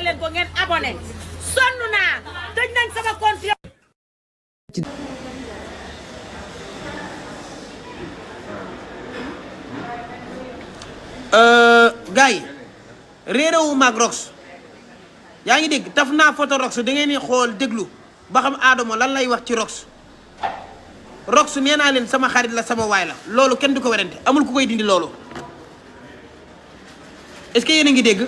leen ko ngeen abonné sonn naa tëj nañ sama compte. gars yi réeréwu maag Rox yaa ngi dégg taf naa photo Rox da ngeen di xool déglu ba xam Adamo lan lay wax ci Rox nee naa leen sama xarit la sama waay la loolu kenn du ko werante amul ku koy dindi loolu est-ce que yéen a ngi dégg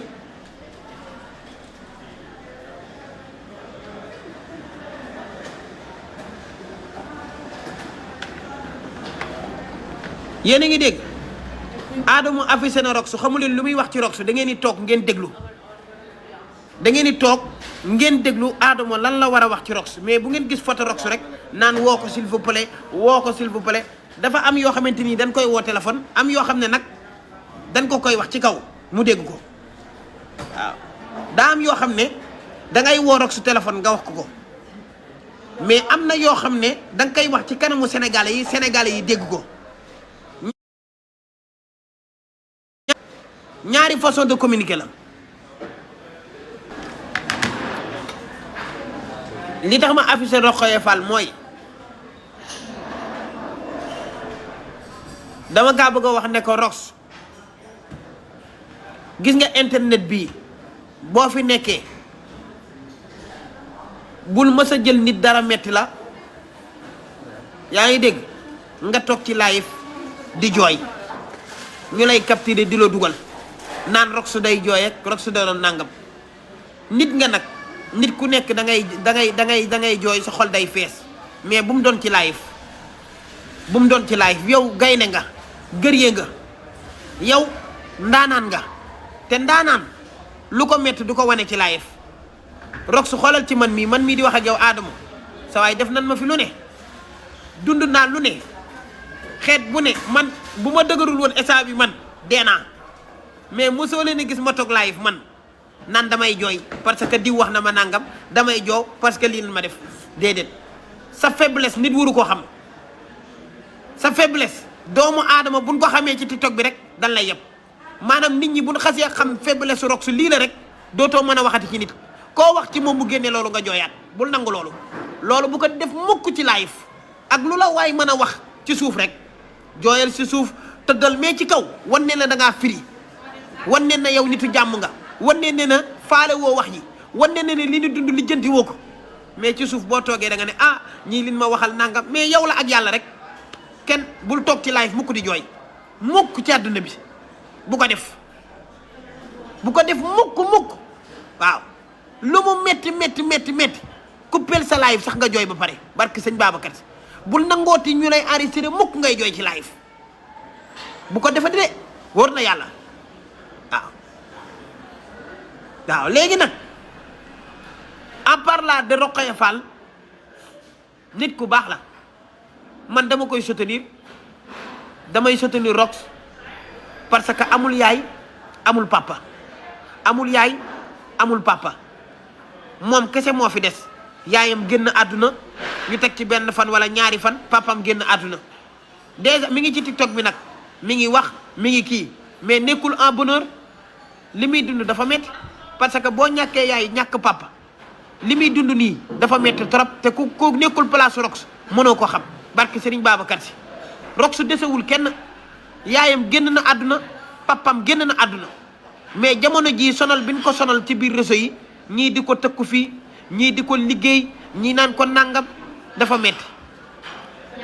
yéen a ngi dégg Adamo affiché na Rox xamu leen lu muy wax ci Rox da ngeen di toog ngeen déglu da ngeen di toog ngeen déglu Adamo lan la war a wax ci Rox mais bu ngeen gis photo Rox rek naan woo ko s'il vous plaît woo ko s'il vous plaît dafa am yoo xamante ni dañ koy woo téléphone am yoo xam ne nag dañ ko koy wax ci kaw mu dégg ko waaw daa am yoo xam ne dangay woo Rox téléphone nga wax ko mais am na yoo xam ne danga koy wax ci kanamu sénégalais yi dégg ko. ñaari façon de communiquer la li tax ma affiché Rokhaya Fall mooy dama kaa bëgg a wax ne ko Rox gis nga internet bi boo fi nekkee bul mës a jël nit dara metti la yaa ngi dégg nga toog ci live di jooy ñu lay capturer di la dugal naan Rox day jooy ak Rox day doon nangam nit nga nag nit ku nekk da ngay jooy sa xol day fees mais bu mu doon ci live bu mu doon ci live yow gaynde nga gërye nga yow ndaanaan nga te ndaanaan lu ko métti du ko wane ci live Rox xoolal ci man mii di wax ak yow Adamo sa waay def nan ma fi lu ne dund naa lu ne xeet bu ne man bu ma dëgërul woon état bi man dee naa mais mosoo leen a gis ma toog live man nan damay jooy parce que diw wax na ma nangam damay joow parce que lii ma def déedéet sa faiblesse nit waru koo xam sa faiblesse doomu aadama buñ ko xamee ci TikTok bi rek dan lay yeb maanaam nit ñi buñ xasee xam faiblesse Rox lii la rek dootoo mën a waxati ci nit koo wax ci moom bu génnee loolu nga jooyaat bul nangu loolu bu ko def mukk ci live ak lu la waay mën a wax ci suuf rek jooyal ci suuf tëddal mais ci kaw wan ne na da ngaa firi wan ne na yow nitu jàmm nga wan ne na faale woo wax yi wan ne na li ñu dund lijjanti woo ko mais ci suuf boo toogee da nga ne ah ñii liñ ma waxal nangam mais yow la ak yàlla rek kenn bul toog ci live mukk di jooy mukk ci àdduna bi bu ko def mukk waaw lu mu metti coupeel sa live sax nga jooy ba pare barke sëñ Babacar bul nangooti ñu lay enregistré mukk ngay jooy ci live bu ko defati de wóor na yàlla waaw léegi nag à part là de Rokhaya Fall nit ku baax la man dama koy soutenir damay soutenir Rox parce que amul yaay amul papa moom kese moo fi des yaayam génn àdduna ñu teg ci benn fan wala ñaari fan papam génn àdduna déjà mi ngi ci TikTok bi nag mi ngi wax mi ngi kii mais nekkul en bonheur li muy dund dafa métti parce que boo ñàkkee yaay ñàkk papa li muy dund nii dafa métti trop te ku nekkul place Rox mënoo ko xam barke Serigne Babacar Sy Rox desewul kenn yaayam génn na àdduna papam génn na àdduna mais jamono jii sonal bi ñu ko sonal ci biir réseau yi ñii di ko tëkku fii ñii di ko liggéey ñii naan ko nangam dafa métti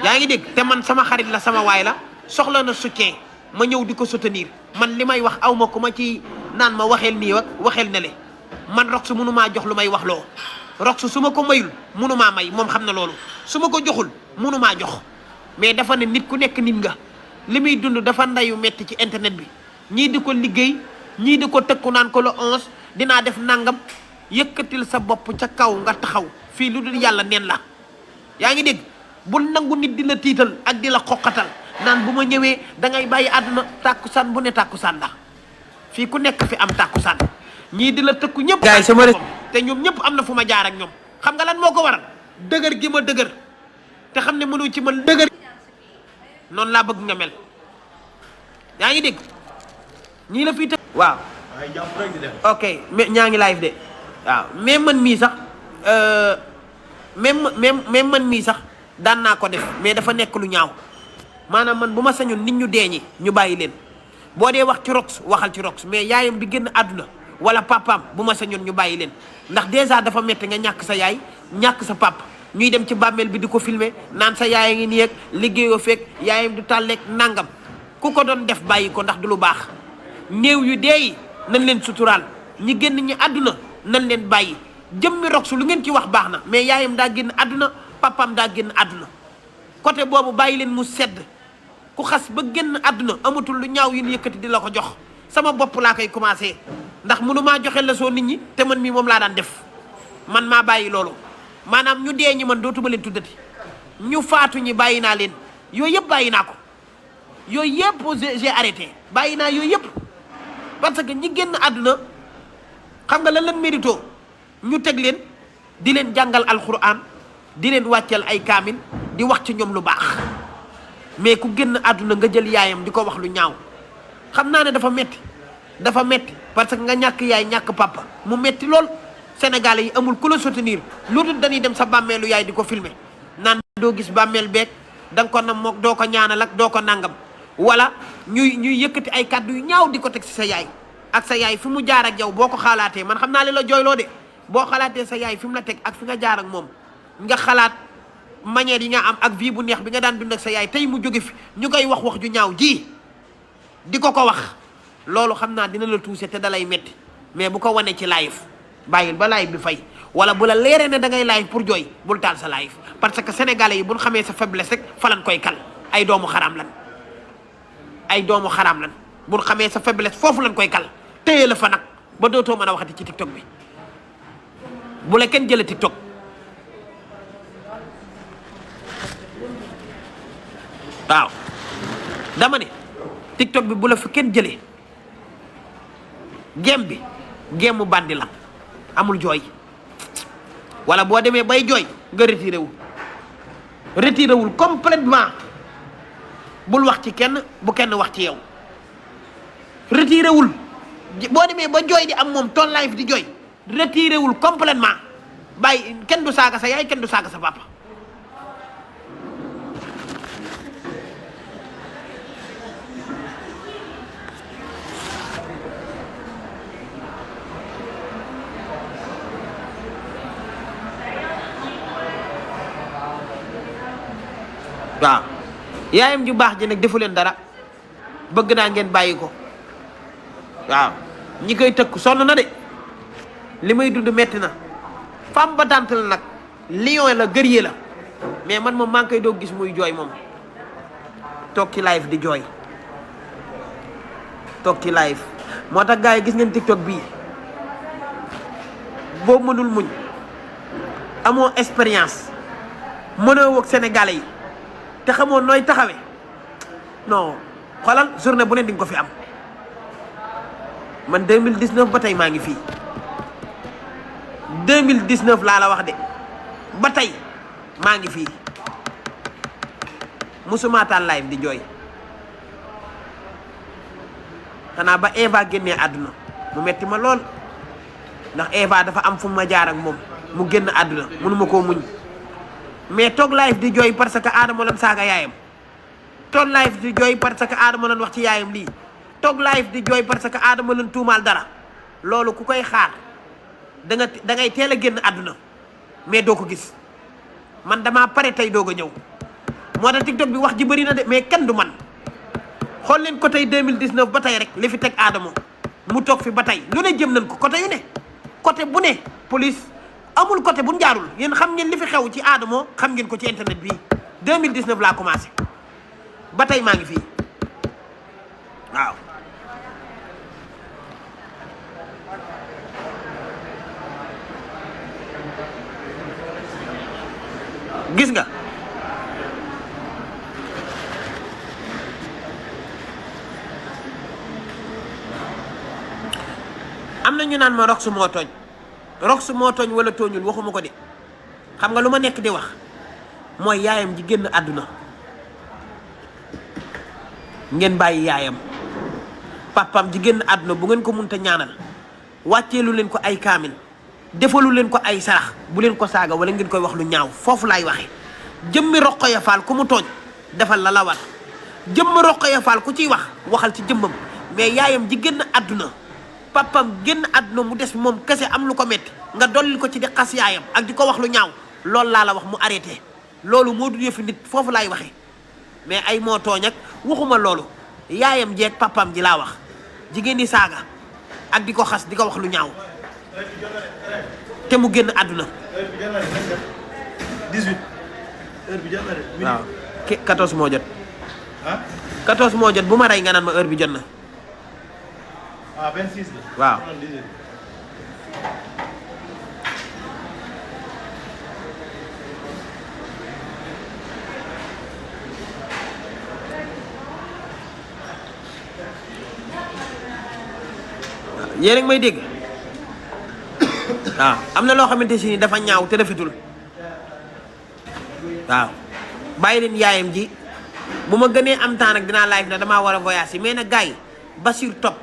yaa ngi dégg te man sama xarit la sama waay la soxla na soutien ma ñëw di ko soutenir man li may wax aw ma ku ma ci naan ma waxeel nii ak waxeel ne le man Rox mënumaa jox lu may wax loo Rox su ma ko mayul mënumaa may moom xam na loolu su ma ko joxul mënumaa jox mais dafa ne nit ku nekk nit nga li muy dund dafa ndayu metti ci internet bi ñii di ko liggéey ñii di ko tëkku naan ko le 11 dinaa def nangam yëkkatil sa bopp ca kaw nga taxaw fii lu dul yàlla neen la yaa ngi dégg bul nangu nit di la tiital ak di la xoqatal naan bu ma ñëwee da ngay bàyyi àdduna tàkkusaan bu ne tàkkusaan la fii ku nekk fi am tàkkusaan ñii di la tëkku ñëpp gaay sama te ñoom ñëpp am na fu ma jaar ak ñoom xam nga lan moo ko waral dëgër gi ma dëgër te xam ne mënu ci man dëgër noonu laa bëgg nga mel yaa ngi dégg ñii la fii të waaw ok mais ñaa ngi live de waaw même man mii sax même man mii sax daan naa ko def mais dafa nekk lu ñaaw maanaam man bu ma sañoon nit ñu deeñi ñu bàyyi leen boo dee wax ci rox waxal ci rox mais yaayam bi génn àdduna wala papaam bu ma sañoon ñu bàyyi leen ndax dèjà dafa metti nga ñàkk sa yaay ñàkk sa papa ñuy dem ci bàmmeel bi di ko filmer naan sa yaay ngi nii ak liggéeyoo fekk yaayam du tàlleeg nangam ku ko doon def bàyyi ko ndax du lu baax néew yu dee yi nañ leen suturaal ñi génn ñi àdduna nañ leen bàyyi jëmmi rox lu ngeen ci wax baax na mais yaayam daa génn àdduna papaam daa génn àdduna côté boobu bàyyi leen mu sedd ku xas ba génn àdduna amatul lu ñaaw yi ñu yëkkati di la ko jox sama bopp laa koy commencé ndax mënu maa joxe la soo nit ñi te man mii moom laa daan def man maa bàyyi loolu maanaam ñu dee ñi man dootuma leen tuddati ñu faatu ñi bàyyi naa leen yooyu yëpp bàyyi naa ko yooyu yëpp j'ai arrêté bàyyi naa yooyu yëpp parce que ñi génn àdduna xam nga lan leen mérito ñu teg leen di leen jàngal alquran di leen wàcceel ay kaamin di wax ci ñoom lu baax mais ku génn àdduna nga jël yaayam di ko wax lu ñaaw xam naa ne dafa metti parce que nga ñàkk yaay ñàkk papa mu metti lool sénégalais yi amul ku la soutenir lu dul dañuy dem sa bàmmeelu yaay di ko filmer naan doo gis bàmmeel beeg da nga ko nam mook doo ko ñaanal ak doo ko nangam wala ñuy yëkkati ay kàddu yu ñaaw di ko teg si sa yaay ak sa yaay fi mu jaar ak yow boo ko xalaatee man xam naa li la jooyloo de boo xalaatee sa yaay fi mu la teg ak fi nga jaar ak moom nga xalaat manière yi nga am ak vie bu neex bi nga daan dund ak sa yaay tey mu jóge fi ñu koy wax ju ñaaw ji di ko wax loolu xam naa dina la touché te dalay metti mais bu ko wane ci live bàyyil ba live bi fay wala bu la leeree ne da ngay live pour jooy bul taal sa live parce que sénégalais yi buñ xamee sa faiblesse rek fa lañ koy kal ay doomu xaraam lan buñ xamee sa faiblesse foofu lañ koy kal téye la fa nag ba dootoo mën a waxati ci TikTok bi bu la kenn jëlee TikTok waaw dama ne TikTok bi bu la fi kenn jëlee gém mu bandi la amul jooy wala boo demee bay jooy nga retiré wul complètement bul wax ci kenn bu kenn wax ci yow retiré wul boo demee ba jooy di am moom ton live di jooy retiré wul complètement bàyyi kenn du saaga sa yaay kenn du saaga sa papa waaw yaayam ju baax ji nag defu leen dara bëgg naa ngeen bàyyi ko waaw ñi koy tëkk sonn na de li may dund metti na femme battante la nag lion la guerrier la mais man moom maa ngi koy doog gis muy jooy moom toog ci live di jooy toog ci live moo tax gars yi gis ngeen TikTok bii boo mënul muñ amoo expérience mënoo wëg sénégalais yi te xamoon nooy taxawee non xoolal journée bu ne di nga ko fi am man 2019 ba tey maa ngi fii 2019 laa la wax de ba tey maa ngi fii musuma taal live di jooy xanaa ba Eva génnee àdduna mu metti ma lool ndax Eva dafa am fu ma jaar ak moom mu génn àdduna mënuma koo muñ mais toog live di jooy parce que Adama lan saaga yaayam toog live di jooy parce que Adama lan wax ci yaayam lii toog live di jooy parce que Adama lan tuumaal dara loolu ku koy xaar da ngay teel a génn àdduna mais doo ko gis man damaa pare tey doog a ñëw moo tax TikTok bi wax ji bëri na de mais kenn du man xool leen côté 2019 ba tey rek li fi teg Adama mu toog fi ba tey lu ne jëm nañ ko côté yu ne côté bu ne police amul côté bu njaarul yéen xam ngeen li fi xew ci Adamo xam ngeen ko ci internet bi 2019 laa commencé ba tey maa ngi fii waaw gis nga am na ñu naan ma Rox moo tooñ Rox moo tooñ wala tooñul waxuma ko de xam nga lu ma nekk di wax mooy yaayam ji génn àdduna ngeen bàyyi yaayam papam ji génn àdduna bu ngeen ko munta ñaanal wàcceelu leen ko ay kaamil defalu leen ko ay sarax bu leen ko saaga wala ngeen koy wax lu ñaaw foofu laay waxee. jëmmi Rokhaya Fall ku mu tooñ defal la la war jëmmi Rokhaya Fall ku ciy waxal ci jëmmam mais yaayam ji génn àdduna papam génn àdduna mu des moom kese am lu ko metti nga dolli ko ci di xas yaayam ak di ko wax lu ñaaw loolu laa la wax mu arrêté loolu moo dul yëfi nit foofu laay waxee. mais ay moo tooñ ak waxuma loolu yaayam jeeg papam ji laa wax jigéen ñi saaga ak di ko xas di ko wax lu ñaaw te mu génn àdduna. 18 heure bi jot na de. waaw 14 moo jot. ah 14 moo jot bu ma rey nga naan ma heure bi jot na. ah 26 la. waaw. yéen a ngi may dégg waaw am na loo xamante si ni dafa ñaaw te rafetul waaw bàyyi leen yaayam ji bu ma gënee am temps nag dinaa live na damaa war a voyage mais nag gars yi Basir Top